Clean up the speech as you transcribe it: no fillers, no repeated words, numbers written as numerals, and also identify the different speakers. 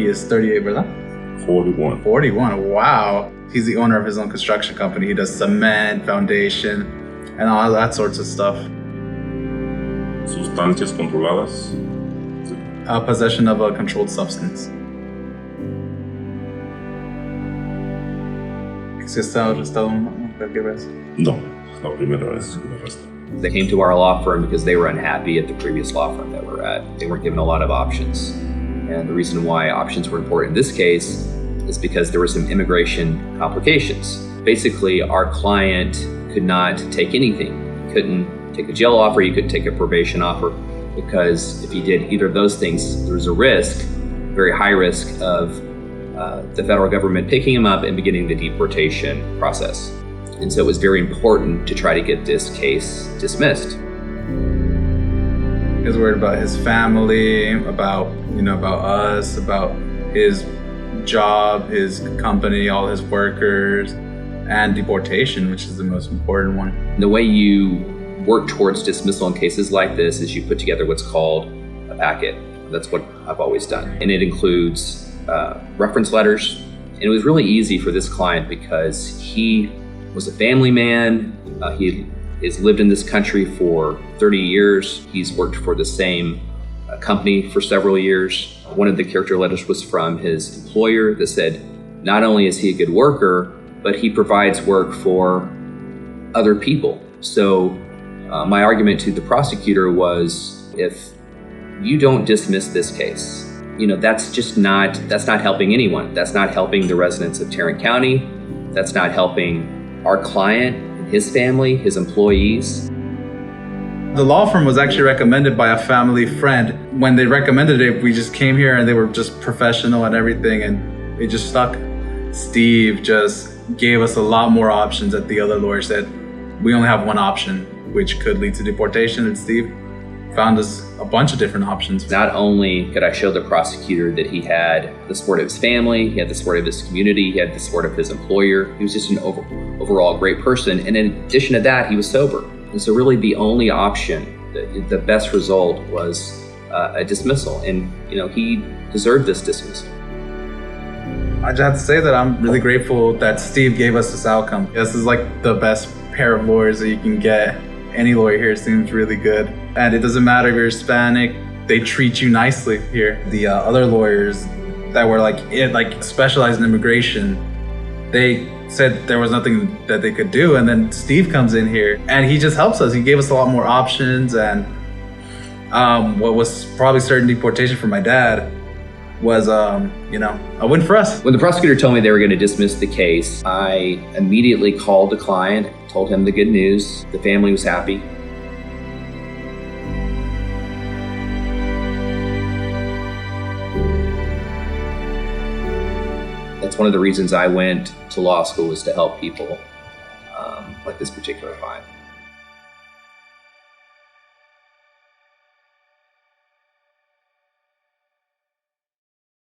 Speaker 1: is 38, ¿verdad?
Speaker 2: 41.
Speaker 1: 41, wow. He's the owner of his own construction company. He does cement, foundation, and all that sorts of stuff.
Speaker 2: Sustancias controladas.
Speaker 1: Possession of a controlled substance. ¿Existe arrestado cualquier vez?
Speaker 2: No, la primera vez que me arrestan.
Speaker 3: They came to our law firm because they were unhappy at the previous law firm that we're at. They weren't given a lot of options. And the reason why options were important in this case is because there were some immigration complications. Basically, our client could not take anything. He couldn't take a jail offer, he couldn't take a probation offer, because if he did either of those things, there was a risk, very high risk, of the federal government picking him up and beginning the deportation process. And so it was very important to try to get this case dismissed.
Speaker 1: He was worried about his family, about us, about his job, his company, all his workers, and deportation, which is the most important one.
Speaker 3: The way you work towards dismissal in cases like this is you put together what's called a packet. That's what I've always done. And it includes reference letters. And it was really easy for this client because he was a family man. He has lived in this country for 30 years. He's worked for the same company for several years. One of the character letters was from his employer that said, not only is he a good worker, but he provides work for other people. So my argument to the prosecutor was, if you don't dismiss this case, that's not helping anyone. That's not helping the residents of Tarrant County. That's not helping our client, his family, his employees.
Speaker 1: The law firm was actually recommended by a family friend. When they recommended it, we just came here and they were just professional and everything, and it just stuck. Steve just gave us a lot more options that the other lawyer said. We only have one option, which could lead to deportation, and Steve found us a bunch of different options.
Speaker 3: Not only could I show the prosecutor that he had the support of his family, he had the support of his community, he had the support of his employer. He was just an overall great person. And in addition to that, he was sober. And so really the only option, the best result was a dismissal. And he deserved this dismissal.
Speaker 1: I just have to say that I'm really grateful that Steve gave us this outcome. This is like the best pair of lawyers that you can get. Any lawyer here seems really good. And it doesn't matter if you're Hispanic, they treat you nicely here. The other lawyers that were specialized in immigration, they said there was nothing that they could do. And then Steve comes in here and he just helps us. He gave us a lot more options. And what was probably certain deportation for my dad was, a win for us.
Speaker 3: When the prosecutor told me they were going to dismiss the case, I immediately called the client, told him the good news. The family was happy. That's one of the reasons I went to law school, was to help people like this particular client.